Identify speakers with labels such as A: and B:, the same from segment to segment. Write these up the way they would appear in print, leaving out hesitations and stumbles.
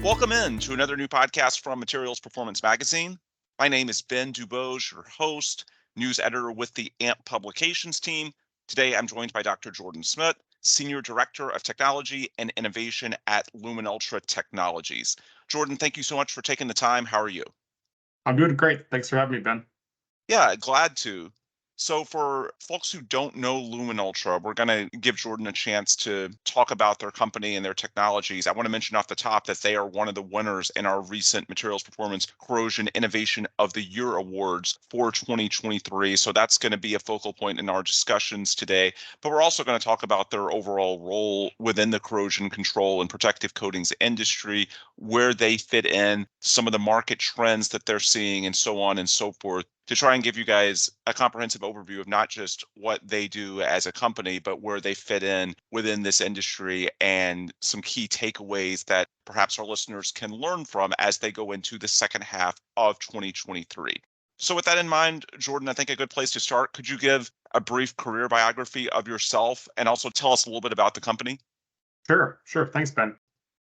A: Welcome in to another new podcast from Materials Performance Magazine. My name is Ben Dubose, your host, news editor with the AMP Publications team. Today, I'm joined by Dr. Jordan Schmidt, Senior Director of Technology and Innovation at LuminUltra Technologies. Jordan, thank you so much for taking the time. How are you?
B: I'm doing great. Thanks for having me, Ben.
A: Yeah, glad to. So for folks who don't know LuminUltra, we're going to give Jordan a chance to talk about their company and their technologies. I want to mention off the top that they are one of the winners in our recent Materials Performance Corrosion Innovation of the Year Awards for 2023. So that's going to be a focal point in our discussions today. But we're also going to talk about their overall role within the corrosion control and protective coatings industry, where they fit in, some of the market trends that they're seeing, and so on and so forth, to try and give you guys a comprehensive overview of not just what they do as a company, but where they fit in within this industry and some key takeaways that perhaps our listeners can learn from as they go into the second half of 2023. So with that in mind, Jordan, I think a good place to start, could you give a brief career biography of yourself and also tell us a little bit about the company?
B: Sure. Thanks, Ben.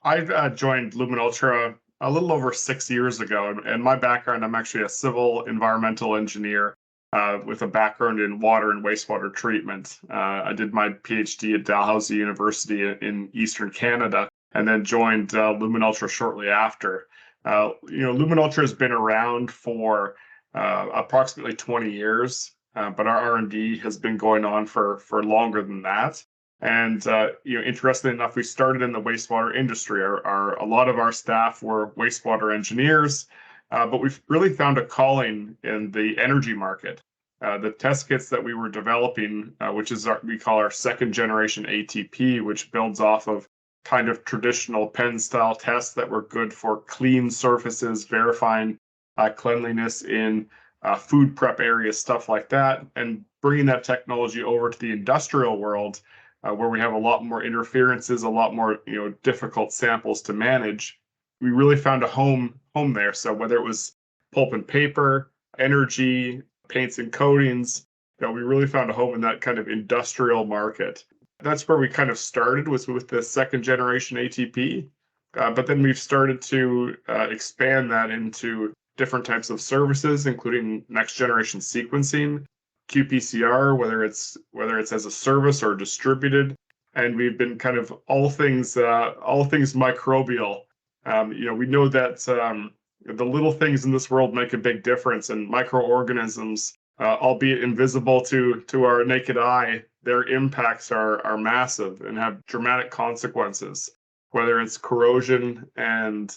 B: I've joined LuminUltra a little over 6 years ago, and my background, I'm actually a civil environmental engineer with a background in water and wastewater treatment. I did my PhD at Dalhousie University in Eastern Canada, and then joined LuminUltra shortly after. LuminUltra has been around for approximately 20 years, but our R&D has been going on for longer than that. And interestingly enough, we started in the wastewater industry. A lot of our staff were wastewater engineers, but we've really found a calling in the energy market. The test kits that we were developing, which is we call our second generation ATP, which builds off of kind of traditional pen style tests that were good for clean surfaces, verifying cleanliness in food prep areas, stuff like that, and bringing that technology over to the industrial world, where we have a lot more interferences, a lot more difficult samples to manage. We really found a home there. So whether it was pulp and paper, energy, paints and coatings, we really found a home in that kind of industrial market. That's where we kind of started, was with the second generation ATP. But then we've started to expand that into different types of services, including next generation sequencing, qPCR, whether it's as a service or distributed, and we've been kind of all things microbial. We know that the little things in this world make a big difference, and microorganisms, albeit invisible to our naked eye, their impacts are massive and have dramatic consequences. Whether it's corrosion and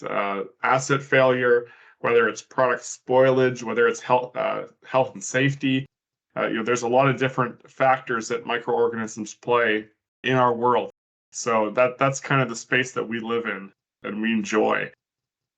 B: asset failure, whether it's product spoilage, whether it's health and safety. There's a lot of different factors that microorganisms play in our world. So that's kind of the space that we live in and we enjoy.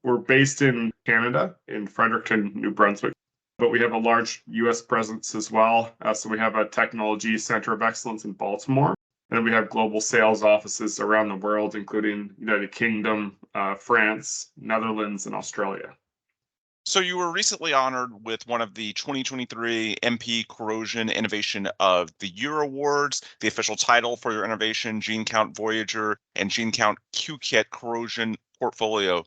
B: We're based in Canada, in Fredericton, New Brunswick, but we have a large US presence as well. So we have a technology center of excellence in Baltimore. And then we have global sales offices around the world, including United Kingdom, France, Netherlands, and Australia.
A: So you were recently honored with one of the 2023 MP Corrosion Innovation of the Year Awards, the official title for your innovation, Gene Count Voyager and Gene Count Q-Kit Corrosion Portfolio.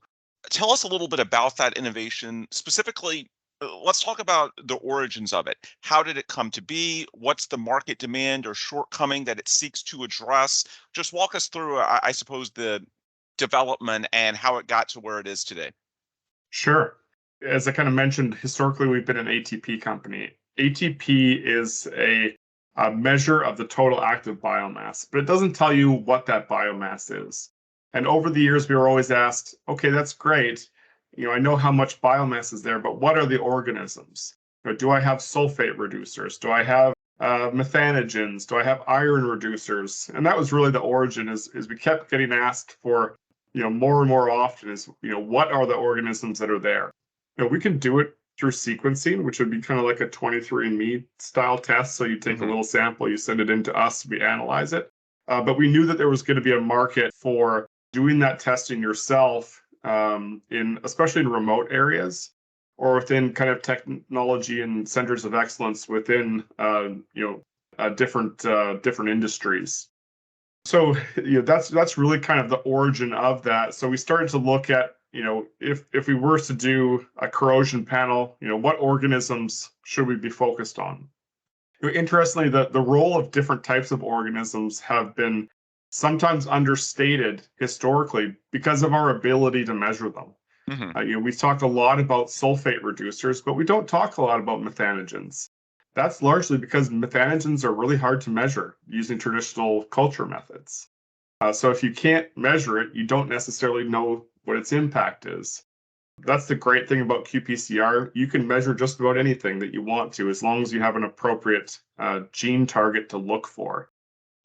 A: Tell us a little bit about that innovation. Specifically, let's talk about the origins of it. How did it come to be? What's the market demand or shortcoming that it seeks to address? Just walk us through, I suppose, the development and how it got to where it is today.
B: Sure. As I kind of mentioned, historically, we've been an ATP company. ATP is a measure of the total active biomass, but it doesn't tell you what that biomass is. And over the years, we were always asked, okay, that's great. I know how much biomass is there, but what are the organisms? Do I have sulfate reducers? Do I have methanogens? Do I have iron reducers? And that was really the origin, is we kept getting asked for, more and more often is, what are the organisms that are there? We can do it through sequencing, which would be kind of like a 23andMe style test. So you take a little sample, you send it into us, we analyze it. But we knew that there was going to be a market for doing that testing yourself, especially in remote areas or within kind of technology and centers of excellence within different industries. So that's really kind of the origin of that. So we started to look at if we were to do a corrosion panel, what organisms should we be focused on? Interestingly, the role of different types of organisms have been sometimes understated historically because of our ability to measure them.
A: Hmm.
B: We've talked a lot about sulfate reducers, but we don't talk a lot about methanogens. That's largely because methanogens are really hard to measure using traditional culture methods. So if you can't measure it, you don't necessarily know what its impact is. That's the great thing about qPCR. You can measure just about anything that you want to, as long as you have an appropriate gene target to look for.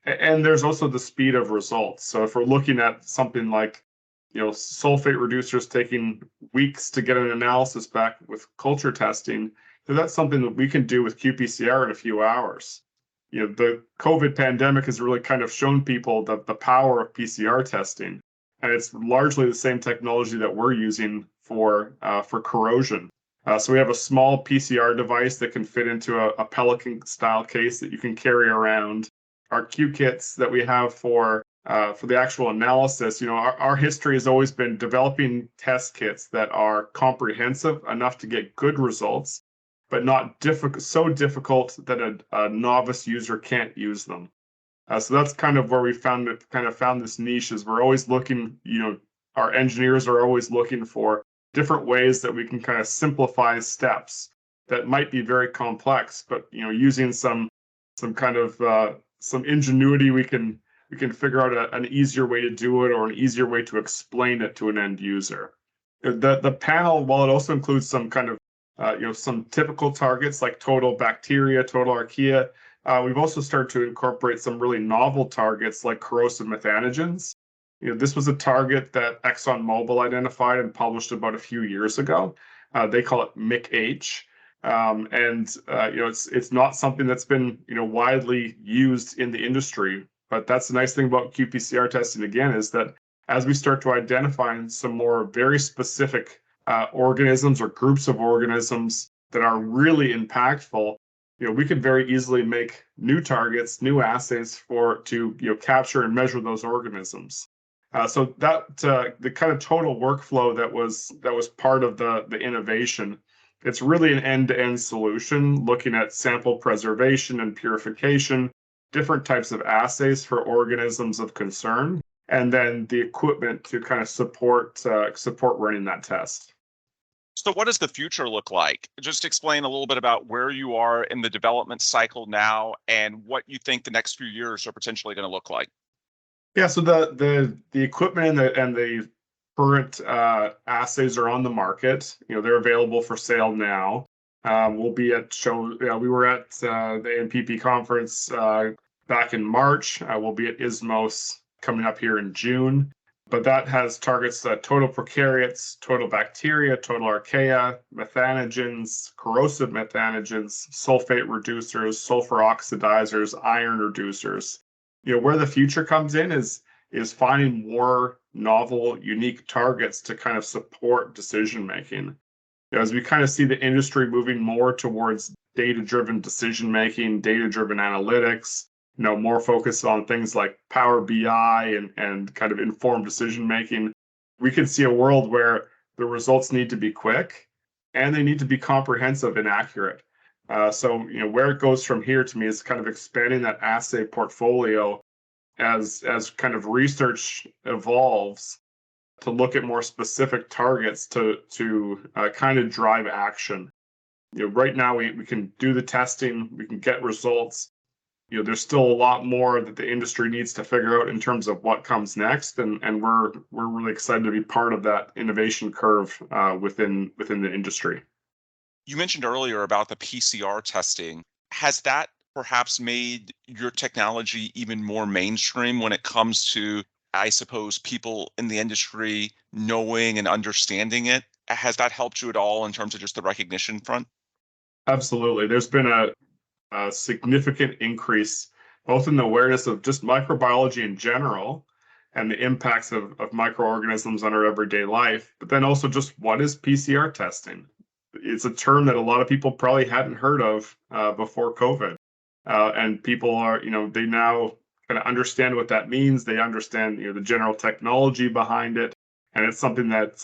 B: And there's also the speed of results. So if we're looking at something like, sulfate reducers taking weeks to get an analysis back with culture testing, then that's something that we can do with qPCR in a few hours. The COVID pandemic has really kind of shown people the power of PCR testing, and it's largely the same technology that we're using for corrosion. So we have a small PCR device that can fit into a Pelican style case that you can carry around. Our Q kits that we have for the actual analysis, our history has always been developing test kits that are comprehensive enough to get good results, but not so difficult that a novice user can't use them. So that's kind of where we found this niche. Is we're always looking, our engineers are always looking for different ways that we can kind of simplify steps that might be very complex, but using some kind of some ingenuity, we can figure out an easier way to do it, or an easier way to explain it to an end user. The panel, while it also includes some kind of some typical targets like total bacteria, total archaea, we've also started to incorporate some really novel targets like corrosive methanogens. This was a target that ExxonMobil identified and published about a few years ago. They call it MIC-H. It's not something that's been widely used in the industry, but that's the nice thing about qPCR testing again, is that as we start to identify some more very specific organisms or groups of organisms that are really impactful, we could very easily make new targets, new assays to capture and measure those organisms. So that the kind of total workflow that was part of the innovation, it's really an end-to-end solution, looking at sample preservation and purification, different types of assays for organisms of concern, and then the equipment to kind of support running that test.
A: So what does the future look like? Just explain a little bit about where you are in the development cycle now and what you think the next few years are potentially going to look like.
B: Yeah, so the equipment and the current assays are on the market. They're available for sale now. We'll be at show. We were at the NPP conference back in March. We'll be at ISMOS coming up here in June. But that has targets total prokaryotes, total bacteria, total archaea, methanogens, corrosive methanogens, sulfate reducers, sulfur oxidizers, iron reducers. Where the future comes in is finding more novel, unique targets to kind of support decision making. As we kind of see the industry moving more towards data-driven decision making, data-driven analytics, more focused on things like Power BI and kind of informed decision making, we could see a world where the results need to be quick and they need to be comprehensive and accurate. So where it goes from here to me is kind of expanding that assay portfolio as kind of research evolves to look at more specific targets to kind of drive action. Right now we can do the testing, we can get results. There's still a lot more that the industry needs to figure out in terms of what comes next, and we're really excited to be part of that innovation curve within the industry.
A: You mentioned earlier about the PCR testing. Has that perhaps made your technology even more mainstream when it comes to, I suppose, people in the industry knowing and understanding it? Has that helped you at all in terms of just the recognition front?
B: Absolutely. There's been a significant increase both in the awareness of just microbiology in general and the impacts of microorganisms on our everyday life, but then also just what is PCR testing? It's a term that a lot of people probably hadn't heard of before COVID. And people are, they now kind of understand what that means. They understand, the general technology behind it. And it's something that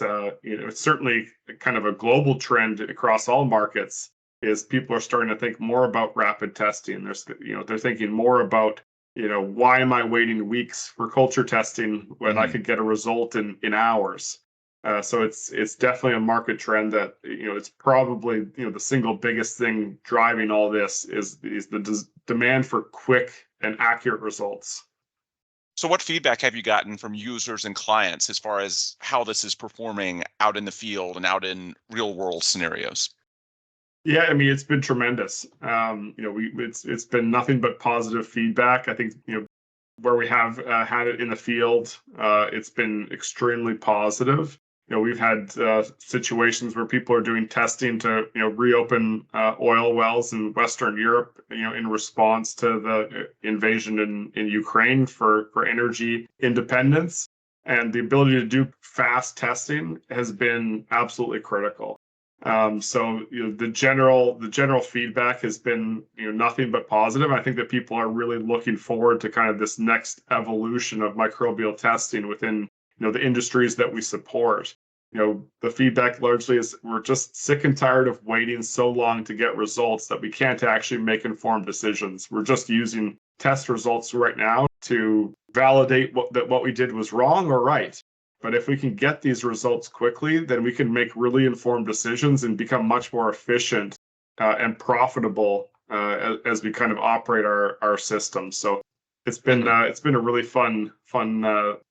B: it's certainly kind of a global trend across all markets. Is people are starting to think more about rapid testing. They're thinking more about why am I waiting weeks for culture testing when I
A: Mhm.
B: could get a result in hours? So it's definitely a market trend that it's probably the single biggest thing driving all this is the demand for quick and accurate results.
A: So what feedback have you gotten from users and clients as far as how this is performing out in the field and out in real world scenarios?
B: Yeah, I mean it's been tremendous. It's been nothing but positive feedback. I think where we have had it in the field, it's been extremely positive. We've had situations where people are doing testing to reopen oil wells in Western Europe, in response to the invasion in Ukraine for energy independence, and the ability to do fast testing has been absolutely critical. So the general feedback has been nothing but positive. I think that people are really looking forward to kind of this next evolution of microbial testing within the industries that we support. The feedback largely is we're just sick and tired of waiting so long to get results that we can't actually make informed decisions. We're just using test results right now to validate what we did was wrong or right. But if we can get these results quickly, then we can make really informed decisions and become much more efficient and profitable as we kind of operate our system. So it's been a really fun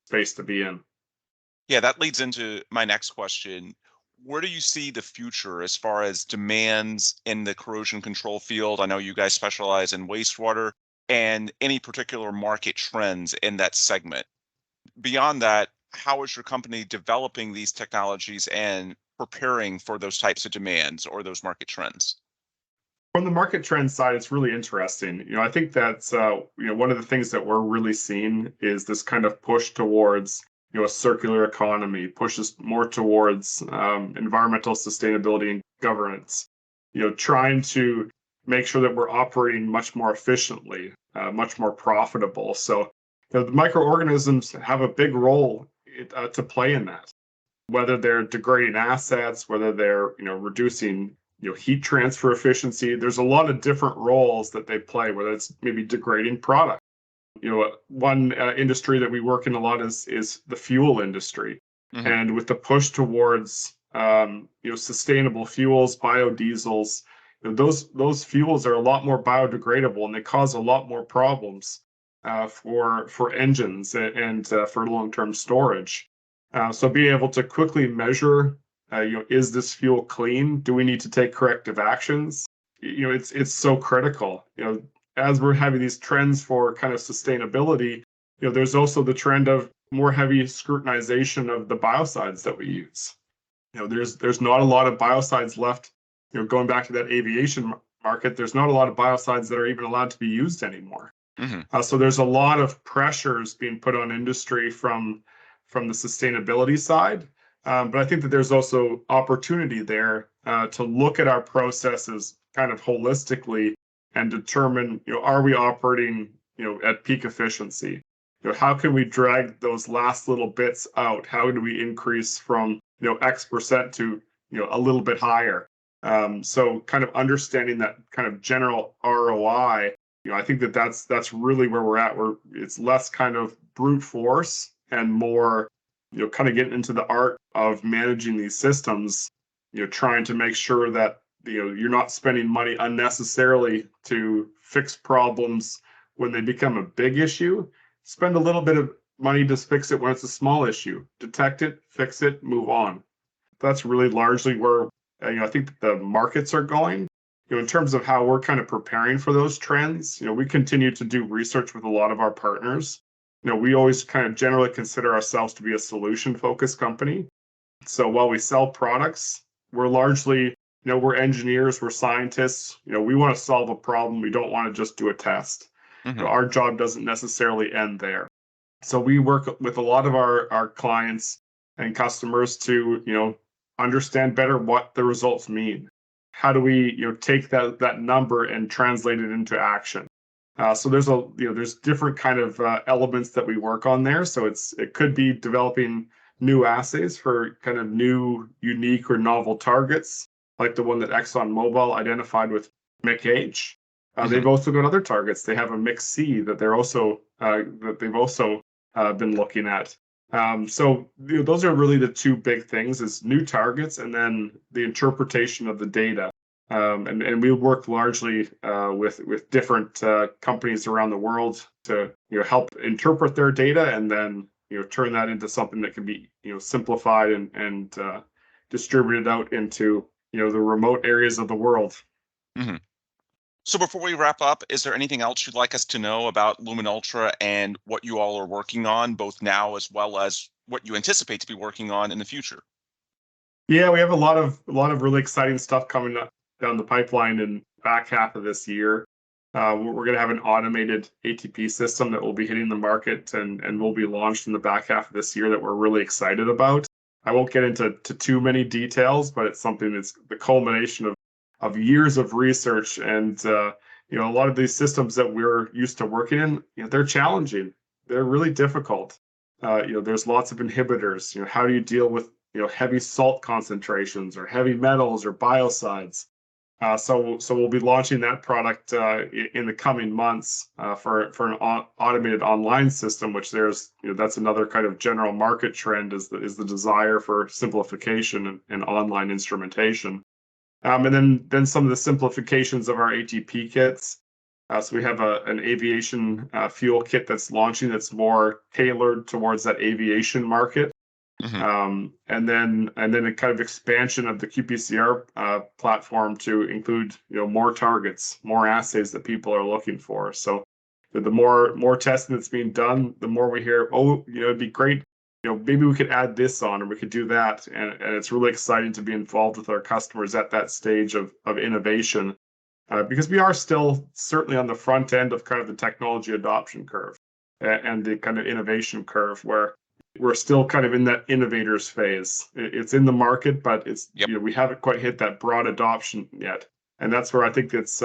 B: space to be in.
A: Yeah, that leads into my next question. Where do you see the future as far as demands in the corrosion control field? I know you guys specialize in wastewater and any particular market trends in that segment. Beyond that, how is your company developing these technologies and preparing for those types of demands or those market trends?
B: From the market trend side, it's really interesting. I think that's one of the things that we're really seeing is this kind of push towards a circular economy, pushes more towards environmental sustainability and governance. Trying to make sure that we're operating much more efficiently, much more profitable. So the microorganisms have a big role to play in that, whether they're degrading assets, whether they're reducing heat transfer efficiency. There's a lot of different roles that they play, whether it's maybe degrading product. One industry that we work in a lot is the fuel industry,
A: Hmm.
B: and with the push towards sustainable fuels, biodiesels, those fuels are a lot more biodegradable and they cause a lot more problems for engines and for long-term storage. So being able to quickly measure, is this fuel clean? Do we need to take corrective actions? It's so critical. As we're having these trends for kind of sustainability, there's also the trend of more heavy scrutinization of the biocides that we use. There's not a lot of biocides left. Going back to that aviation market, there's not a lot of biocides that are even allowed to be used anymore.
A: Hmm.
B: So there's a lot of pressures being put on industry from the sustainability side. But I think that there's also opportunity there to look at our processes kind of holistically and determine, are we operating, at peak efficiency? How can we drag those last little bits out? How do we increase from, X% to, a little bit higher? So kind of understanding that kind of general ROI, I think that that's really where we're at. Where it's less kind of brute force and more, kind of getting into the art of managing these systems. Trying to make sure that you're not spending money unnecessarily to fix problems when they become a big issue. Spend a little bit of money to fix it when it's a small issue. Detect it, fix it, move on. That's really largely where I think that the markets are going. In terms of how we're kind of preparing for those trends, we continue to do research with a lot of our partners. We always kind of generally consider ourselves to be a solution-focused company. So while we sell products, we're largely, we're engineers, we're scientists. We want to solve a problem. We don't want to just do a test.
A: Hmm.
B: Our job doesn't necessarily end there. So we work with a lot of our clients and customers to, understand better what the results mean. How do we, take that number and translate it into action? So there's different kind of elements that we work on there. So it could be developing new assays for kind of new, unique, or novel targets, like the one that ExxonMobil identified with MIC-H.
A: Hmm.
B: They've also got other targets. They have a MIC-C that they've also been looking at. So those are really the two big things: is new targets and then the interpretation of the data. And we work largely with different companies around the world to help interpret their data and then turn that into something that can be simplified and distributed out into the remote areas of the world.
A: Hmm. So before we wrap up, is there anything else you'd like us to know about LuminUltra and what you all are working on, both now as well as what you anticipate to be working on in the future?
B: Yeah, we have a lot of really exciting stuff coming up down the pipeline in back half of this year. We're going to have an automated ATP system that will be hitting the market and will be launched in the back half of this year that we're really excited about. I won't get into too many details, but it's something that's the culmination of years of research and a lot of these systems that we're used to working in, they're challenging. They're really difficult. There's lots of inhibitors. How do you deal with heavy salt concentrations or heavy metals or biocides? So we'll be launching that product in the coming months for an automated online system, which that's another kind of general market trend is the desire for simplification and online instrumentation. And then some of the simplifications of our ATP kits. So we have an aviation fuel kit that's launching that's more tailored towards that aviation market.
A: Hmm.
B: And then a kind of expansion of the qPCR platform to include more targets, more assays that people are looking for. So the more testing that's being done, the more we hear, oh, it'd be great. Maybe we could add this on, or we could do that, and it's really exciting to be involved with our customers at that stage of innovation, because we are still certainly on the front end of kind of the technology adoption curve and the kind of innovation curve where we're still kind of in that innovators phase. It's in the market, but
A: Yep.
B: we haven't quite hit that broad adoption yet, and that's where I think it's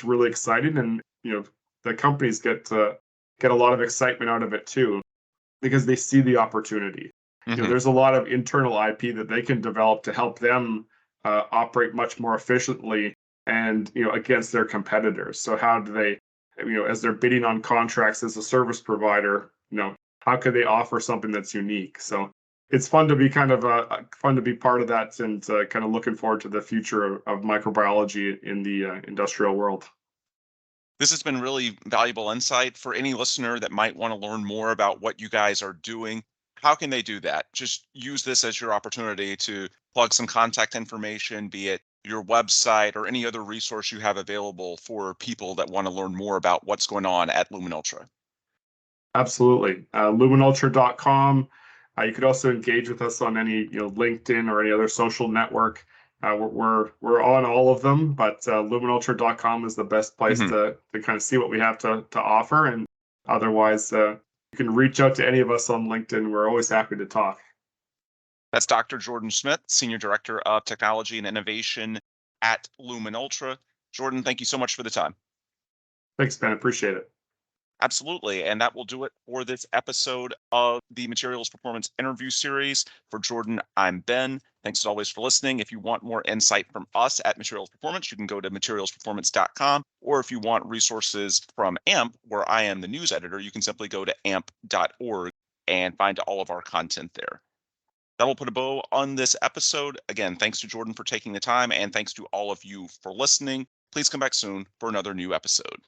B: really exciting, and the companies get a lot of excitement out of it too, because they see the opportunity.
A: Hmm.
B: There's a lot of internal IP that they can develop to help them operate much more efficiently and against their competitors. So how do they, as they're bidding on contracts as a service provider, how could they offer something that's unique? So it's fun to be fun to be part of that and kind of looking forward to the future of microbiology in the industrial world.
A: This has been really valuable insight for any listener that might want to learn more about what you guys are doing. How can they do that? Just use this as your opportunity to plug some contact information, be it your website or any other resource you have available for people that want to learn more about what's going on at LuminUltra.
B: Absolutely. LuminUltra.com. You could also engage with us on any LinkedIn or any other social network. We're on all of them, but LuminUltra.com is the best place
A: Mhm.
B: to kind of see what we have to offer. And otherwise, you can reach out to any of us on LinkedIn. We're always happy to talk.
A: That's Dr. Jordan Schmidt, Senior Director of Technology and Innovation at LuminUltra. Jordan, thank you so much for the time.
B: Thanks, Ben. Appreciate it.
A: Absolutely. And that will do it for this episode of the Materials Performance interview series. For Jordan, I'm Ben. Thanks as always for listening. If you want more insight from us at Materials Performance, you can go to materialsperformance.com. Or if you want resources from AMP, where I am the news editor, you can simply go to amp.org and find all of our content there. That'll put a bow on this episode. Again, thanks to Jordan for taking the time, and thanks to all of you for listening. Please come back soon for another new episode.